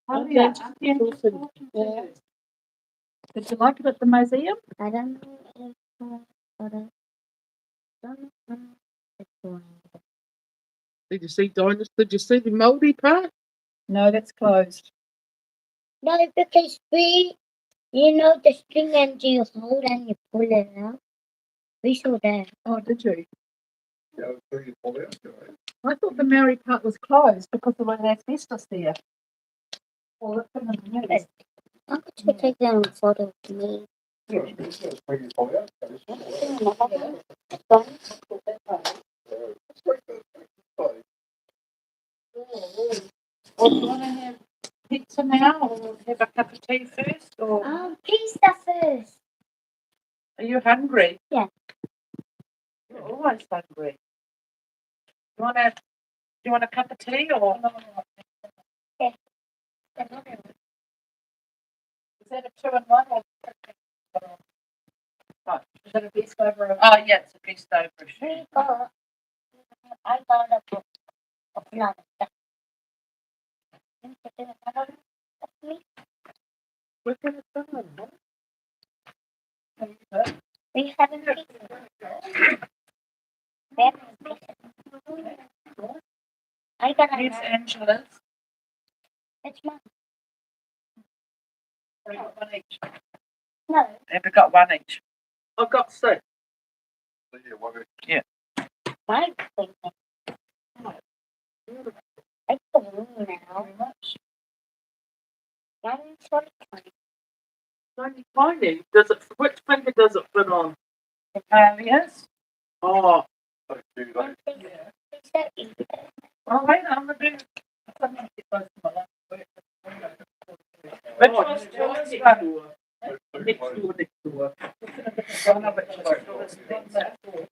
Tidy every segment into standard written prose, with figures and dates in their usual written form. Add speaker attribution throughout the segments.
Speaker 1: Oh, yeah. Yeah. Did you like it at the museum?
Speaker 2: I don't know if I don't know it's going.
Speaker 3: Did you see dinosaurs? Did you see the moldy part?
Speaker 1: No, that's closed.
Speaker 2: No, because the string and you hold and you pull it out. We saw that.
Speaker 1: Oh, did you?
Speaker 4: Yeah, so you pull out, right?
Speaker 1: I thought the Maori part was closed because there was asbestos there. Well, it's in the news.
Speaker 2: I'm going to take down a photo of me.
Speaker 4: Yeah, it's when you pull out. It's not
Speaker 1: Well, do you want to have pizza now or have a cup of tea first? Or
Speaker 2: Pizza first.
Speaker 1: are you hungry?
Speaker 2: Yeah.
Speaker 1: You're always hungry. Do you want a cup of tea or?
Speaker 2: Yeah.
Speaker 1: Is that a 2-in-1 or? Right. Is that a best over? Oh, yeah, it's a best over.
Speaker 2: I got a book of love.
Speaker 3: We're going to done.
Speaker 2: We haven't pizza. I got
Speaker 1: Here's Angela's.
Speaker 2: It's mine.
Speaker 1: We got one each.
Speaker 2: No.
Speaker 1: Have we got one each?
Speaker 3: I've got 6.
Speaker 1: Yeah.
Speaker 2: My thing. It's the room now.
Speaker 1: Very much.
Speaker 2: One sort of
Speaker 3: Only tiny. Does it? Which finger does it fit on?
Speaker 1: Yes.
Speaker 3: Oh,
Speaker 2: Is that easy?
Speaker 1: Oh, wait, I'm going to do something to get close to my lunch. Which one's yours?
Speaker 3: next door. Next door.
Speaker 1: Oh, no, which one's yours? What's that for?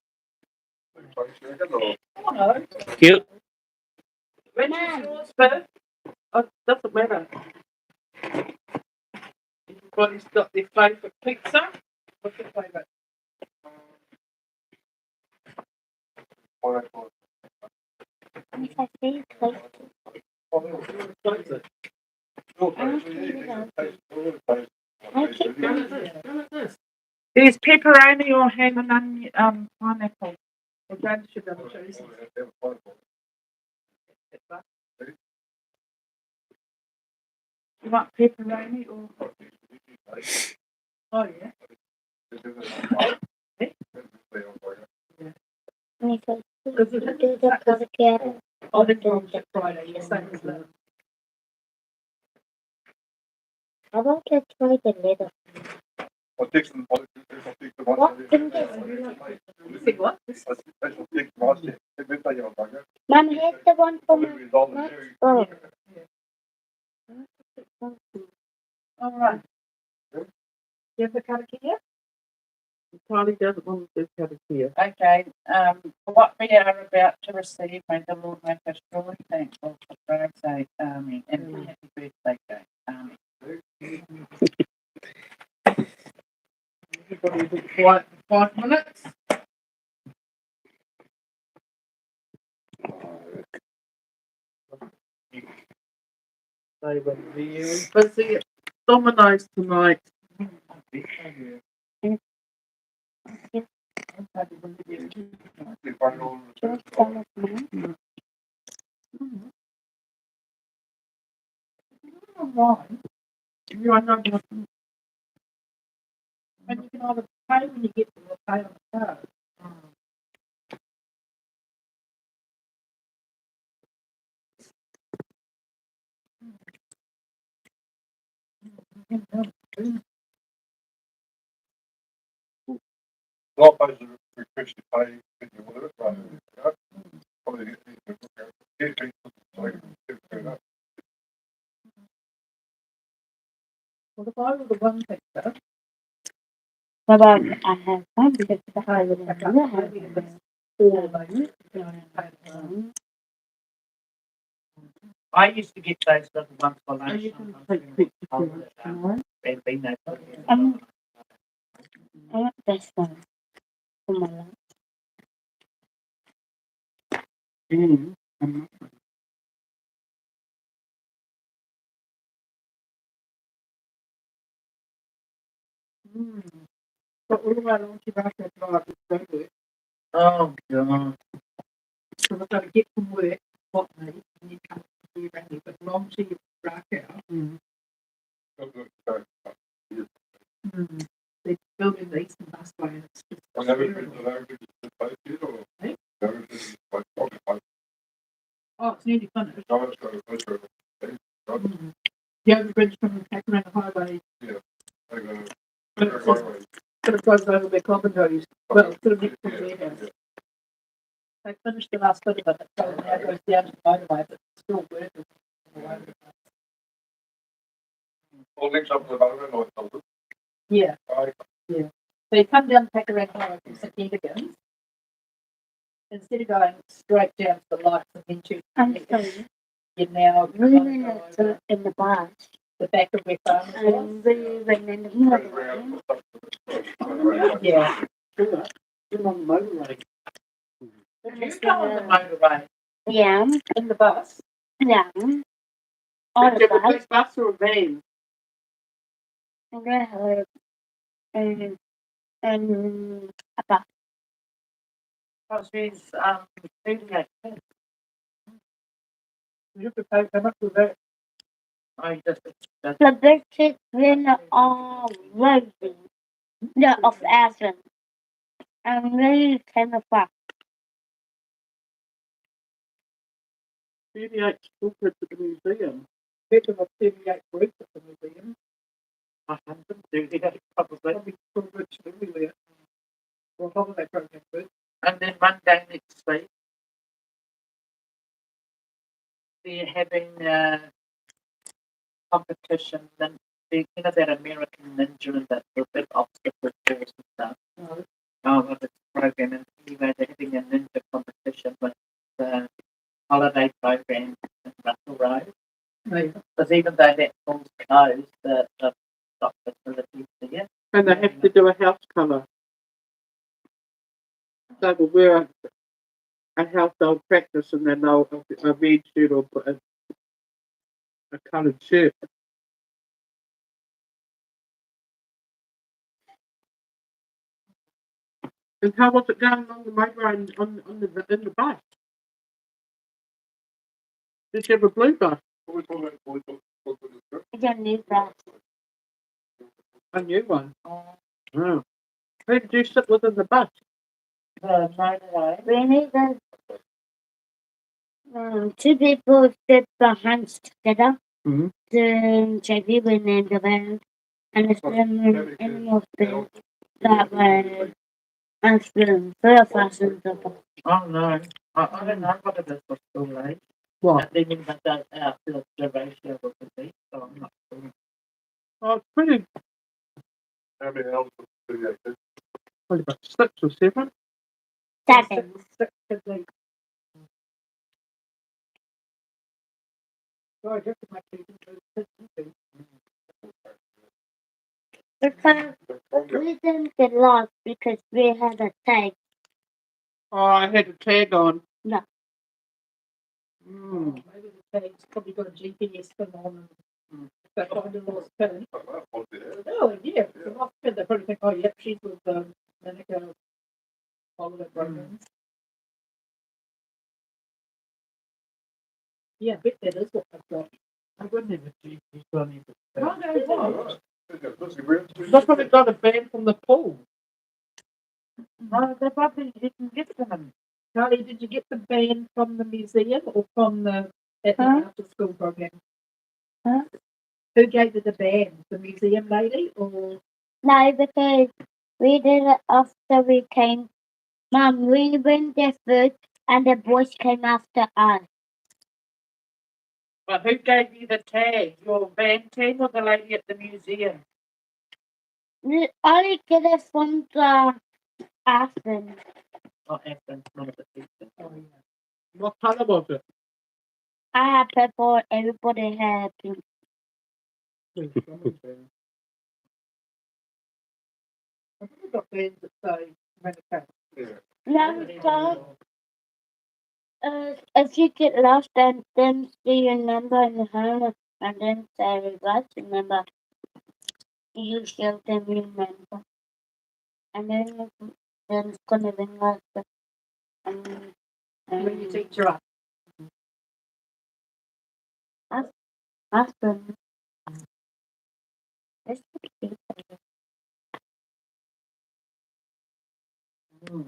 Speaker 1: Oh, no.
Speaker 3: Cute.
Speaker 1: Which is yours, Beth?
Speaker 3: Oh, doesn't matter. Everybody's got their favourite pizza. What's your favourite?
Speaker 2: If I say close I keep
Speaker 1: There's pepperoni or ham and onion, pineapple. Or brown sugar and cheese. You want pepperoni or? Oh, yeah.
Speaker 2: If I do the podcast,
Speaker 1: Oh, the Friday, Friday, yes, same as that.
Speaker 2: I want to try the little.
Speaker 4: I'll take some.
Speaker 2: What finger?
Speaker 1: You see what?
Speaker 2: Mom, here's the one for my next book.
Speaker 1: All right. You have the karakia?
Speaker 3: Charlie doesn't want to do karakia.
Speaker 1: Okay. What we are about to receive, may the Lord make us truly thankful for God's sake. Amen. And happy birthday, Jane. Amen.
Speaker 3: Everybody be quiet for 5 minutes. They were very busy at Domino's tonight.
Speaker 2: Just some of mine.
Speaker 1: Right. You know what? And you can either pay when you get to the pay on the card.
Speaker 4: Not those who request to pay, whatever. Probably
Speaker 1: Well, if I were the one picture,
Speaker 2: But I have one because the high would have
Speaker 1: I used to get those little ones for lunch.
Speaker 3: You can take pictures.
Speaker 1: Bambino.
Speaker 2: I want this one for my lunch.
Speaker 3: And But all around Auntie Russia drive is so good.
Speaker 1: Oh, God.
Speaker 3: So we've got to get from work, what me, and then come to you around here. But long to you rush out. They're building the Eastern Busway and it's just
Speaker 4: I never been
Speaker 3: terrible.
Speaker 4: to that, the place yet, or?
Speaker 3: Eh?
Speaker 4: Never been to the place, probably place.
Speaker 3: Oh, it's nearly finished.
Speaker 4: No, it's got a place where
Speaker 3: The overbridge from the Pakuranga Highway,
Speaker 4: they go,
Speaker 3: but it goes over where Clobbin well, to the next to the warehouse. They finished the last bit of it, so it now goes down to the motorway, but it's still working.
Speaker 4: all links up to the motorway, or something.
Speaker 3: Yeah,
Speaker 4: I,
Speaker 3: so you come down the Pakuranga Highway from St Edgars, instead of going straight down to the lights and then to
Speaker 2: I'm sorry.
Speaker 3: you're now
Speaker 2: We went in the bus
Speaker 3: the back of where farmers was.
Speaker 2: and we went in the morning.
Speaker 3: Yeah, sure. You're on the motorway. If you go on the motorway
Speaker 2: Yeah,
Speaker 3: in the bus,
Speaker 2: yeah.
Speaker 3: do
Speaker 2: On
Speaker 3: you
Speaker 2: the
Speaker 3: have a
Speaker 2: bus.
Speaker 3: big bus or a van?
Speaker 2: And I heard a bus.
Speaker 1: Oh, she's 38.
Speaker 3: You have to pay how much was that?
Speaker 1: I just,
Speaker 2: The bitches went all rosy. The of Athens. And we came apart.
Speaker 3: 38 booklets at the museum. Better than 38 groups at the museum.
Speaker 1: 138 probably.
Speaker 3: Probably booklets everywhere. Well, holiday program first.
Speaker 1: And then one day next week, they're having a competition. Then you know that American Ninja that the big obstacle course and stuff.
Speaker 3: No.
Speaker 1: Oh, well, it's a program. And anyway, they're having a ninja competition with the holiday program in Russell Road.
Speaker 3: No.
Speaker 1: Because even though that school's closed, the stock facilities there.
Speaker 3: And they have to do a house colour. They will wear a household practice and then they'll a red shirt or a coloured shirt. And how was it going along the motorway in the bus? Did you have a blue bus?
Speaker 4: what we talking about, what we talk about this
Speaker 2: It's a new bus.
Speaker 3: A new one.
Speaker 1: Oh,
Speaker 3: Oh. Who did you sit with in the bus?
Speaker 1: the motorway.
Speaker 2: We need two people sit behind together.
Speaker 3: Mhm.
Speaker 2: The JV went in the van. And the seven animals bed that way. And the three of us in the bus.
Speaker 1: Oh no, I don't know what it is for school age.
Speaker 3: What?
Speaker 1: And then you must out the ratio of the beat, so I'm not sure.
Speaker 3: Oh, it's pretty.
Speaker 4: How many hours was 38 kids?
Speaker 3: Probably about 6 or 7.
Speaker 2: Seven.
Speaker 3: Six kids each. So I guess it might be kids each.
Speaker 2: Because
Speaker 4: That's probably
Speaker 2: we didn't get lost because we had a tag.
Speaker 3: Oh, I had a tag on.
Speaker 2: No.
Speaker 3: Mm.
Speaker 5: Maybe the tag's probably got a GPS thing on and if they find a lost pin.
Speaker 4: what they had.
Speaker 5: Oh, yeah, if it's a lost pin, they probably think, oh, yep, she's with Manica holiday programs. Yeah, I bet that is what they've got.
Speaker 1: I wouldn't have a GPS on him.
Speaker 5: No, no,
Speaker 4: Oh,
Speaker 5: no.
Speaker 4: right. They got busy around.
Speaker 3: They probably got a ban from the pool.
Speaker 1: No, they probably didn't get them.
Speaker 5: Charlie, did you get the band from the museum or from the at the
Speaker 2: Huh?
Speaker 5: after school program?
Speaker 2: Huh?
Speaker 5: Who gave you the band? The museum lady or
Speaker 2: No, because we did it after we came. Mom, we went there first and the boys came after us.
Speaker 1: But who gave you the tag? Your band team or the lady at the museum?
Speaker 2: We only get it from the Athens.
Speaker 1: Oh, Athens, not the teacher.
Speaker 5: oh yeah.
Speaker 3: What colour was it?
Speaker 2: I had purple, everybody had pink.
Speaker 5: I think we've got bands that say Manica.
Speaker 4: Yeah.
Speaker 2: No, so, if you get lost, then see your number in the hand and then say reverse your number. you shall then remember. And then it's gonna be like um,
Speaker 3: When you take your
Speaker 2: husband. This would be
Speaker 1: Hmm.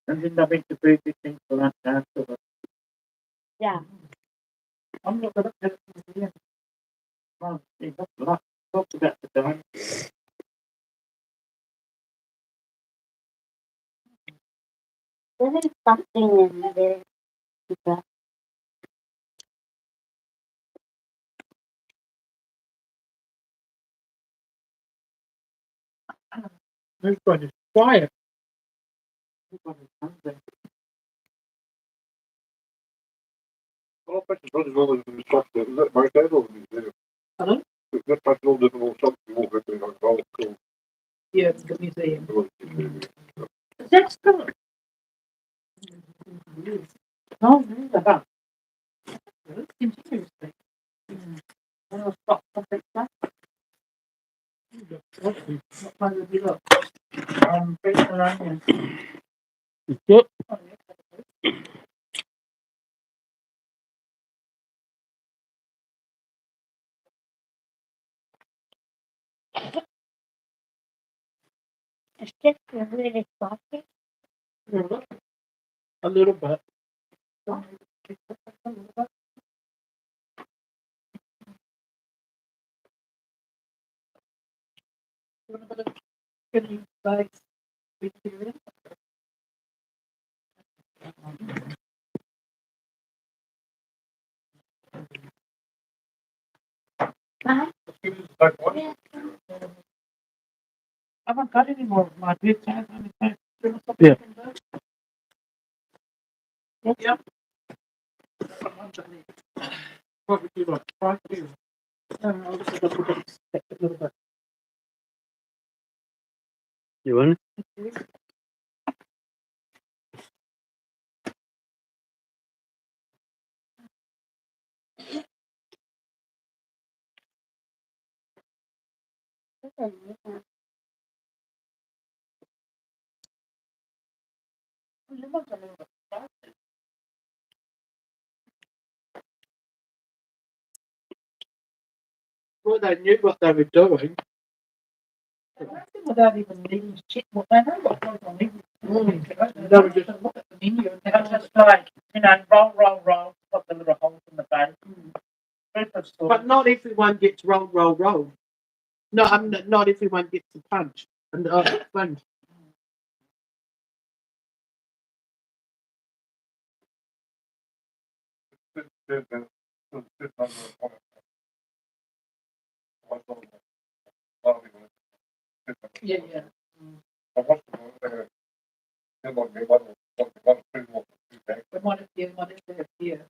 Speaker 1: And then having to do these things for that after.
Speaker 2: yeah.
Speaker 1: I'm not gonna do it again. Well, see, that's a lot. Talk about the time.
Speaker 2: There is something in there. Because
Speaker 1: Everybody's quiet. Everybody's hungry.
Speaker 4: Well, I think it's wel een stap, maar ik heb ook niet.
Speaker 3: Pardon?
Speaker 4: Net pas wel dat we ons stap mogen hebben, dan wel cool.
Speaker 3: Yeah, the museum.
Speaker 1: That's good. No, never.
Speaker 3: Continuously.
Speaker 1: Well, stop something like
Speaker 3: What kind of you look?
Speaker 1: fish and onions.
Speaker 3: Oh, yeah.
Speaker 2: it's just really salty.
Speaker 3: A little bit. You want a bit of chili spice with you?
Speaker 4: Like what?
Speaker 2: Yeah.
Speaker 1: I haven't got any more of my big time.
Speaker 3: Yeah.
Speaker 1: Yep.
Speaker 3: What would you like? Fried chicken? I'll just have a little bit.
Speaker 6: You want?
Speaker 3: Well, they knew what they were doing.
Speaker 5: Without even needing to check what they know what goes on every morning.
Speaker 3: They were just
Speaker 5: Look at the menu and
Speaker 1: It's just like, roll, put the little holes in the base. Super store.
Speaker 3: But not everyone gets roll. No, not everyone gets the punch and the sponge.
Speaker 5: yeah. The one is here, one is there, here.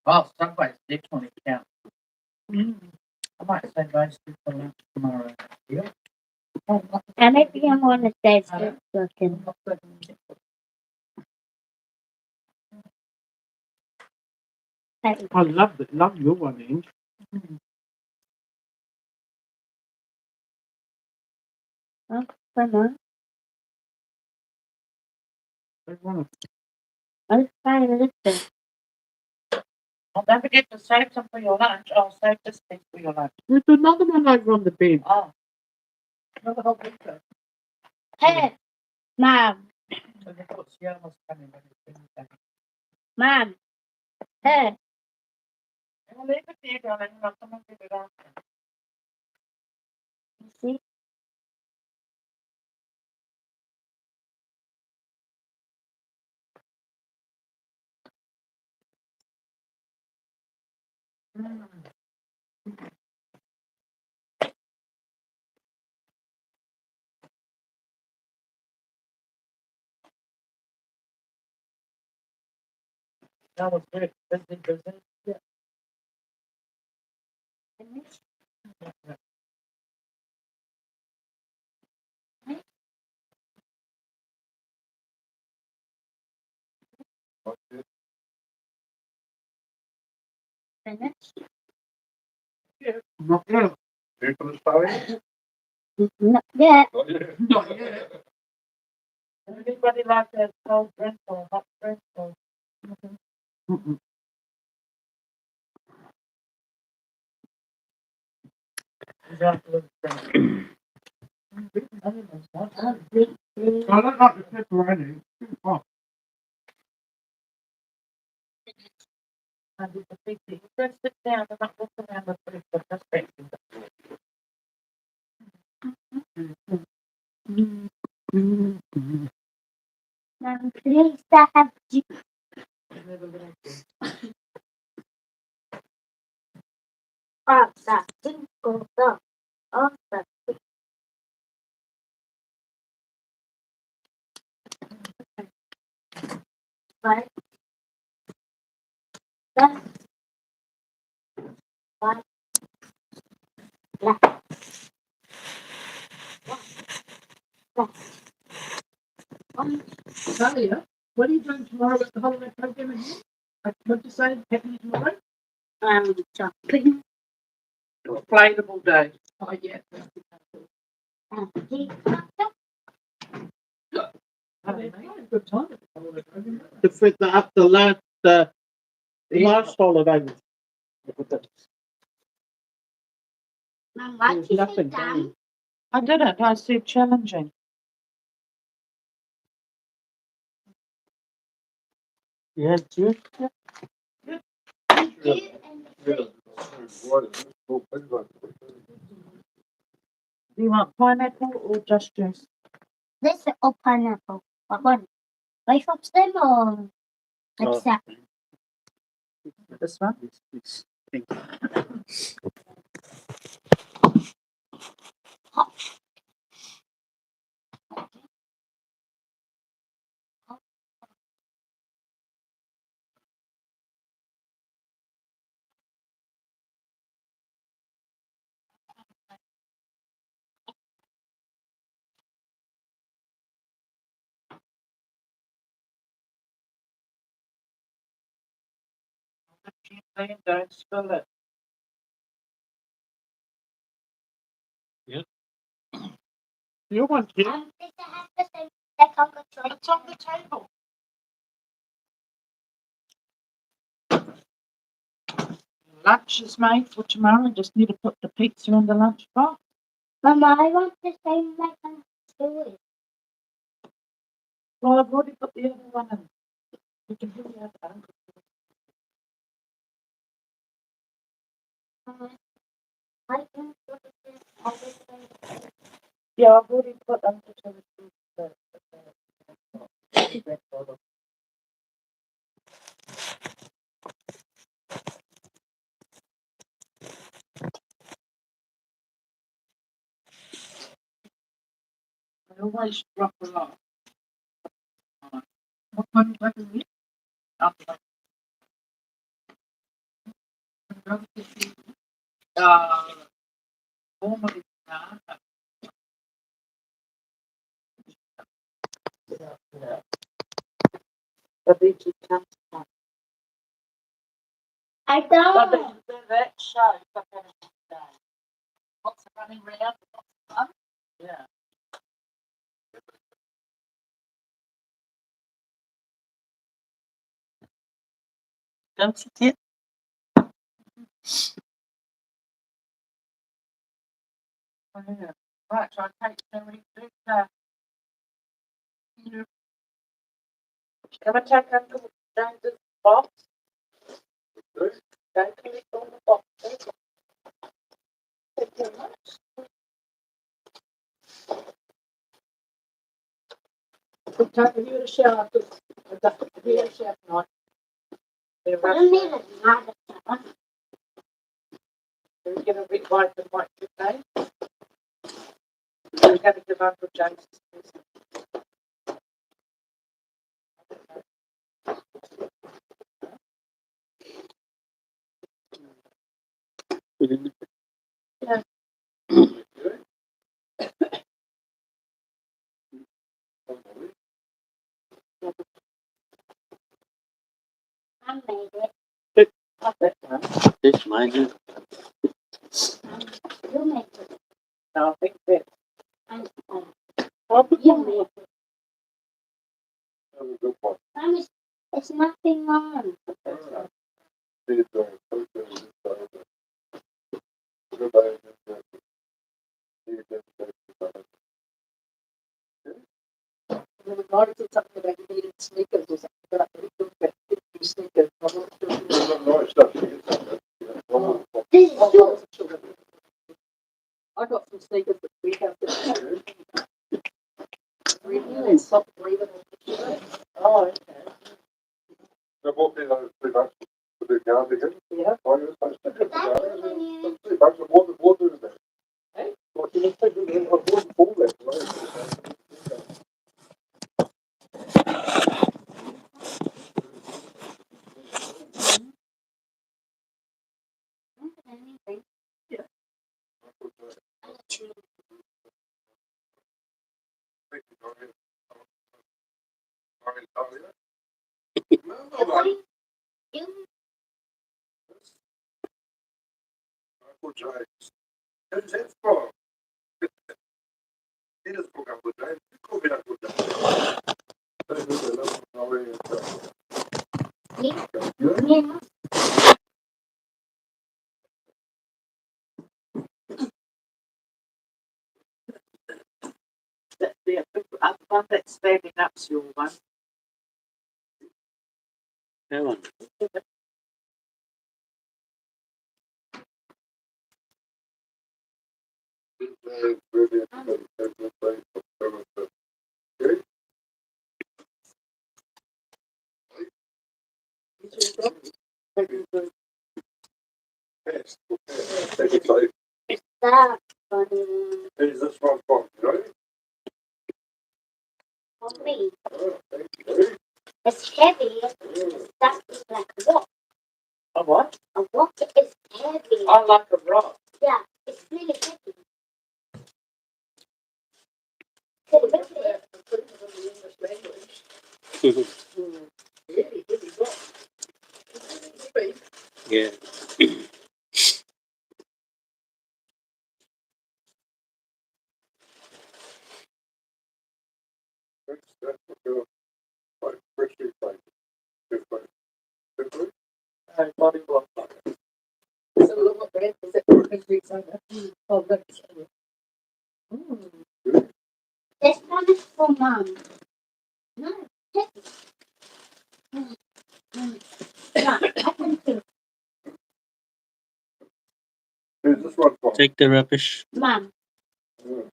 Speaker 1: Oh, Subway's definitely count. I might say those two for lunch tomorrow.
Speaker 2: And if you want to taste it, cooking.
Speaker 3: I love your one, Ange.
Speaker 2: Come on,
Speaker 3: I want
Speaker 2: let's try this.
Speaker 1: Oh, don't forget to save some for your lunch. I'll save this piece for your lunch.
Speaker 3: There's another one over on the bed.
Speaker 1: Oh,
Speaker 5: Another whole pizza.
Speaker 2: Hey, Mom,
Speaker 1: so they put Sierra's coming when it's in there.
Speaker 2: Mom, hey,
Speaker 1: I'll leave it there, darling. I'll come and get it after.
Speaker 2: you see?
Speaker 1: That was good. Busy.
Speaker 2: Finished?
Speaker 3: Not yet.
Speaker 4: Due for the spelling?
Speaker 2: Not yet.
Speaker 4: Not yet.
Speaker 3: Not yet.
Speaker 1: Anybody like a cold drink or hot drink or?
Speaker 3: Mm-mm.
Speaker 1: Exactly.
Speaker 3: I don't like the pepperoni. Oh,
Speaker 1: And it's a big thing. Just sit down and not look around the food, but just breakfast.
Speaker 2: Now, please, I have juice. Oh, that didn't go down. Oh, that. Right. That's right. Left. One.
Speaker 5: Talia, what are you doing tomorrow at the holiday program again? What did you say, happening tomorrow?
Speaker 2: Shopping.
Speaker 1: Inflatable day.
Speaker 5: Oh, yeah.
Speaker 2: Tea.
Speaker 5: I mean, they had a good time at the holiday program.
Speaker 3: to fit that up the last holiday.
Speaker 2: Mum, why
Speaker 3: There's
Speaker 2: did you say
Speaker 3: nothing
Speaker 2: damn?
Speaker 3: going.
Speaker 1: I didn't. I said challenging.
Speaker 3: Yeah, juice.
Speaker 2: You and the
Speaker 1: Do you want pineapple or just juice?
Speaker 2: This or pineapple. What one? Both of them or except?
Speaker 1: This one? Don't spill it.
Speaker 3: You want to?
Speaker 2: This has the same like on the tray.
Speaker 1: It's on the table. Lunch is made for tomorrow. I just need to put the pizza in the lunch box.
Speaker 2: Mama, I want the same like on the tray.
Speaker 1: Well, I've already put the other one in. You can do the other one.
Speaker 2: I can put it in everything.
Speaker 1: Yeah, I've already put them to the I always drop a lot.
Speaker 5: What one weapon is it?
Speaker 1: Normally, the beach comes from.
Speaker 2: I
Speaker 1: But
Speaker 2: don't.
Speaker 1: that show, but then it's day. What's running around? What's fun? Yeah. Don't you get? Oh, yeah. Right, so I take Terry to Can I take Uncle James's box? Don't collect all the boxes. Thank you very much.
Speaker 5: Good time for you to shower. You had a shower tonight.
Speaker 1: They're
Speaker 2: I don't
Speaker 1: rusty.
Speaker 2: even have it.
Speaker 1: We get a bit white and white today. We're going to give Uncle James his
Speaker 2: I made it.
Speaker 1: I bet that.
Speaker 6: This made it.
Speaker 2: You made it.
Speaker 1: No, I think that.
Speaker 2: And
Speaker 1: You
Speaker 2: you made it.
Speaker 4: That was a good one.
Speaker 2: Promise, there's nothing on.
Speaker 4: See, it's going to Goodbye. See you again.
Speaker 5: There was an article talking about you needed sneakers or something, but I don't think you sneakers. I'm not sure.
Speaker 4: No, it's not. Oh,
Speaker 2: This is
Speaker 5: Oh, I
Speaker 2: you.
Speaker 5: wasn't sure. I got some sneakers that we have to really stop breathing.
Speaker 1: Oh, okay.
Speaker 4: I bought me those $3 for the cardigan.
Speaker 5: Yeah.
Speaker 4: Oh, yes, I still got the
Speaker 2: Thank you,
Speaker 4: cardigan.
Speaker 2: honey.
Speaker 4: $3 and more than water in there.
Speaker 5: Hey?
Speaker 4: What do you think? I wasn't full there.
Speaker 2: Anything. You
Speaker 4: Uncle James. Who's that from? He doesn't look Uncle James. You call me Uncle James.
Speaker 2: yeah.
Speaker 1: That's the one that's standing up's your one.
Speaker 6: That one.
Speaker 2: That funny.
Speaker 4: Who's this one from? You know?
Speaker 2: For me.
Speaker 4: Oh, thank you.
Speaker 2: It's heavy. That is like a rock.
Speaker 1: A what?
Speaker 2: A rock is heavy.
Speaker 1: I like a rock.
Speaker 2: Yeah, it's really heavy. Could you lift it?
Speaker 5: Really, really rock.
Speaker 6: Yeah.
Speaker 4: That's what you're like, freshly played. Good play. Good play.
Speaker 1: Body block.
Speaker 5: So look what brand is it? Concrete Saga. Oh, that's.
Speaker 2: This one is for mom. No, this no, I can do.
Speaker 4: Who's this one from?
Speaker 6: Take the rubbish.
Speaker 2: Mom.
Speaker 1: Can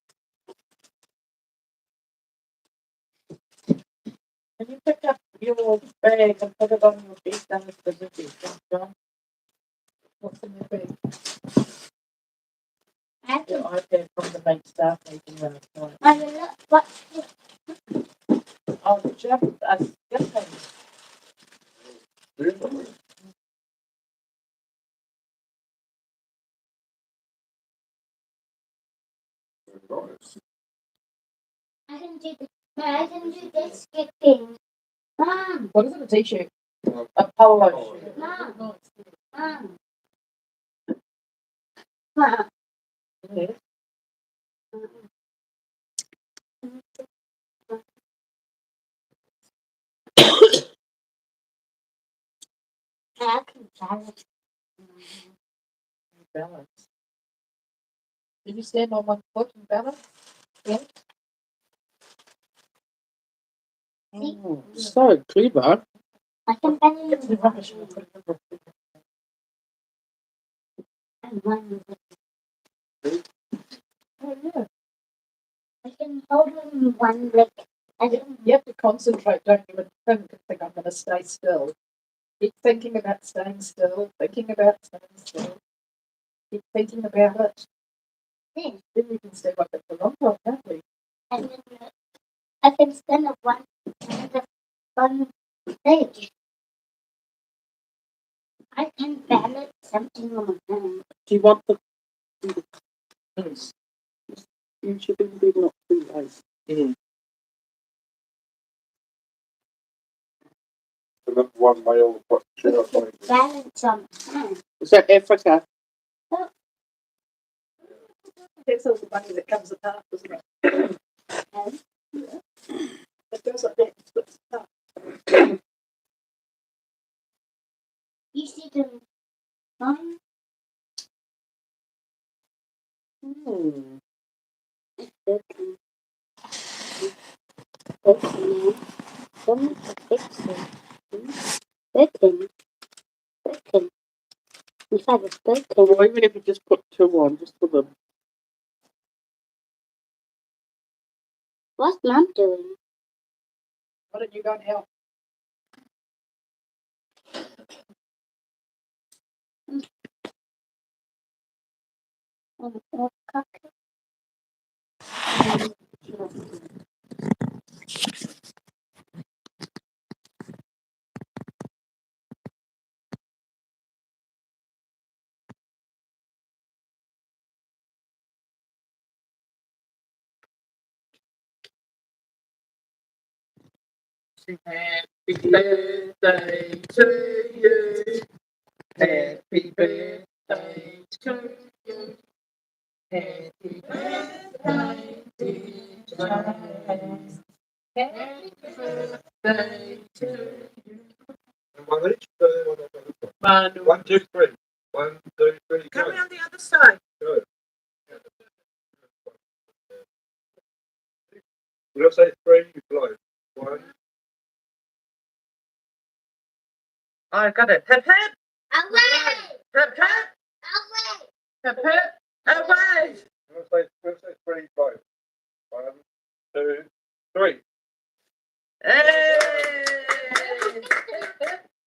Speaker 1: you pick up your bag and put it on your feet down at the city, John?
Speaker 5: What's in your bag?
Speaker 2: I can.
Speaker 1: Your iPad from the main staff meeting last night.
Speaker 2: I will look. What's this?
Speaker 1: Oh, the job, good thing.
Speaker 4: Nice.
Speaker 2: I can do this. I can do this skipping. Mom.
Speaker 5: What is it? A t-shirt?
Speaker 1: A polo shirt.
Speaker 2: Mom.
Speaker 5: Nice.
Speaker 2: Mom. Mom.
Speaker 1: Yes.
Speaker 2: I can balance.
Speaker 1: Balance.
Speaker 5: Did you stand on one foot and balance?
Speaker 1: So clever.
Speaker 2: I can balance.
Speaker 1: It's the rubbish.
Speaker 2: And one.
Speaker 5: Oh, yeah.
Speaker 2: I can hold on one leg. I can.
Speaker 5: You have to concentrate, don't even think I'm going to stay still. Keep thinking about staying still, thinking about staying still. Keep thinking about it.
Speaker 2: This.
Speaker 5: Then we can stay like it for a long time, can't we?
Speaker 2: And then I can stand up one stage. I can balance something on my hand.
Speaker 1: Do you want the you should be not too late.
Speaker 4: The that one male got chair thing.
Speaker 2: Balance on hand.
Speaker 1: Is that Africa?
Speaker 5: That's all the money that comes apart, isn't it? It goes like that, it splits apart.
Speaker 2: You see them. Um,
Speaker 1: Hmm.
Speaker 2: Bacon. Bacon. Some bacon. Bacon. Bacon. We have a bacon.
Speaker 1: Or even if you just put 2 on, just for the.
Speaker 2: What's Mum doing?
Speaker 5: Why don't you go and help?
Speaker 2: What cooking?
Speaker 1: Happy birthday to you. Happy birthday to you. Happy birthday, dear James. Happy birthday to you.
Speaker 4: One each, one each.
Speaker 1: Manu.
Speaker 4: 1, 2, 3. 1, 2, 3,
Speaker 1: Come
Speaker 4: go.
Speaker 1: around the other side.
Speaker 4: Go. When I say 3, you blow. 1,
Speaker 1: I got it. Hip hip.
Speaker 2: Away!
Speaker 1: Hip hip.
Speaker 2: Away!
Speaker 1: Hip hip. Away.
Speaker 4: when I say 3, blow. 1, 2, 3.
Speaker 1: Hey.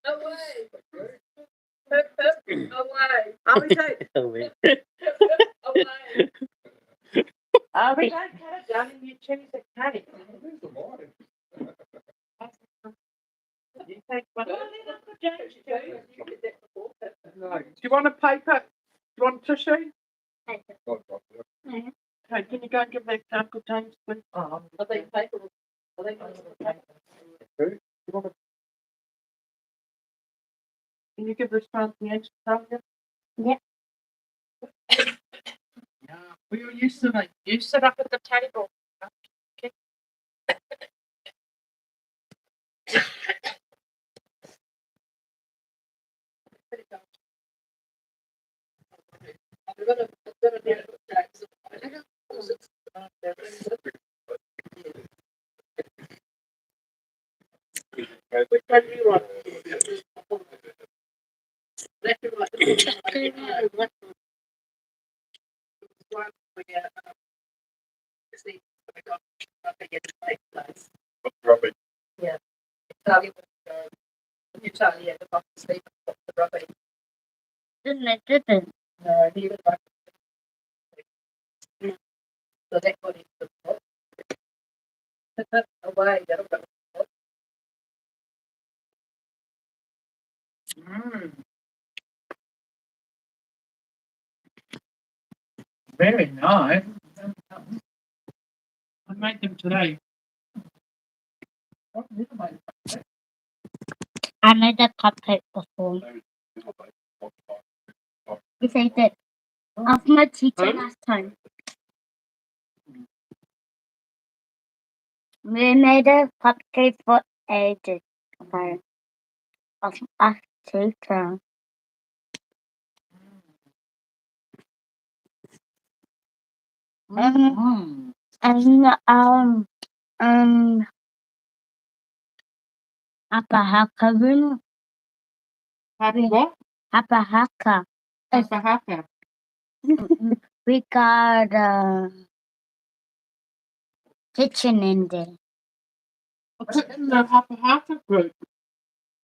Speaker 5: Away!
Speaker 4: Okay.
Speaker 5: Hip, hip, away!
Speaker 1: Are we going?
Speaker 5: Away!
Speaker 1: Are we going to cut it down and you choose a cake?
Speaker 4: Where's the mine?
Speaker 1: You take one.
Speaker 5: Oh, then Uncle James, you did that before.
Speaker 1: No. Do you want a paper? Do you want tissue?
Speaker 4: Not properly.
Speaker 1: Okay, can you go and give that to Uncle James, please? Oh,
Speaker 5: I think paper was, I think it was paper.
Speaker 1: can you give this one to the ancient Talia?
Speaker 2: Yep.
Speaker 1: Yeah. Well, you sit up. You sit up at the table. Okay.
Speaker 5: We're gonna do it with James.
Speaker 1: Which one do you want?
Speaker 5: Left and right. One, we get, see, we got, I get to take place.
Speaker 4: Rubbish.
Speaker 5: Italian, Italian, the box, the rubber.
Speaker 2: Didn't.
Speaker 5: No, he was like. So that one is the book. Away, that'll go.
Speaker 1: Very nice. I made them today.
Speaker 5: What did I make?
Speaker 2: I made a cupcake before. Yes, I did. Of my teacher
Speaker 1: Huh?
Speaker 2: last time. We made a cupcake for ages. Okay. Of our teacher.
Speaker 1: Mm.
Speaker 2: And Apahaka room.
Speaker 1: Happy what?
Speaker 2: Apahaka.
Speaker 1: Haka haka.
Speaker 2: We got a kitchen in there.
Speaker 1: Put in the haka haka group.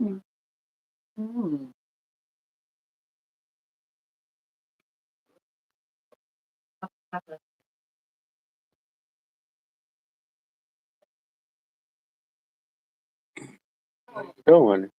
Speaker 2: Mm.
Speaker 1: Mm.
Speaker 6: Going.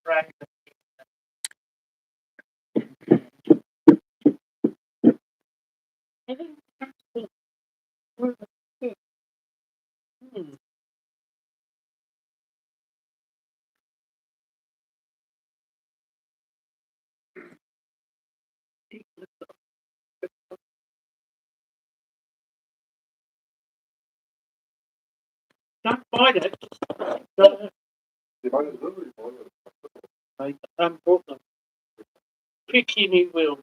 Speaker 1: Right.
Speaker 2: I think that's the word.
Speaker 1: Don't fight it. Don't,
Speaker 4: Die meine Silber,
Speaker 1: Brooklyn. Picky new will.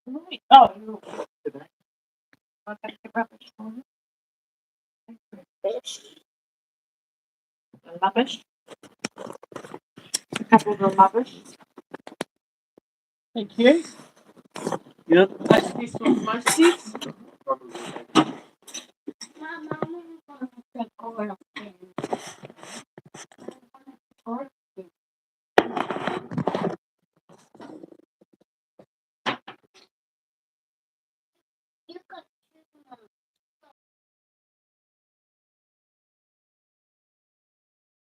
Speaker 1: Right. Oh, you're all today. I'll take the rubbish for you. The rubbish. A couple of the rubbish. Thank you.
Speaker 6: Yep.
Speaker 1: That's this one, Moses.
Speaker 2: Mama, I'm gonna take all of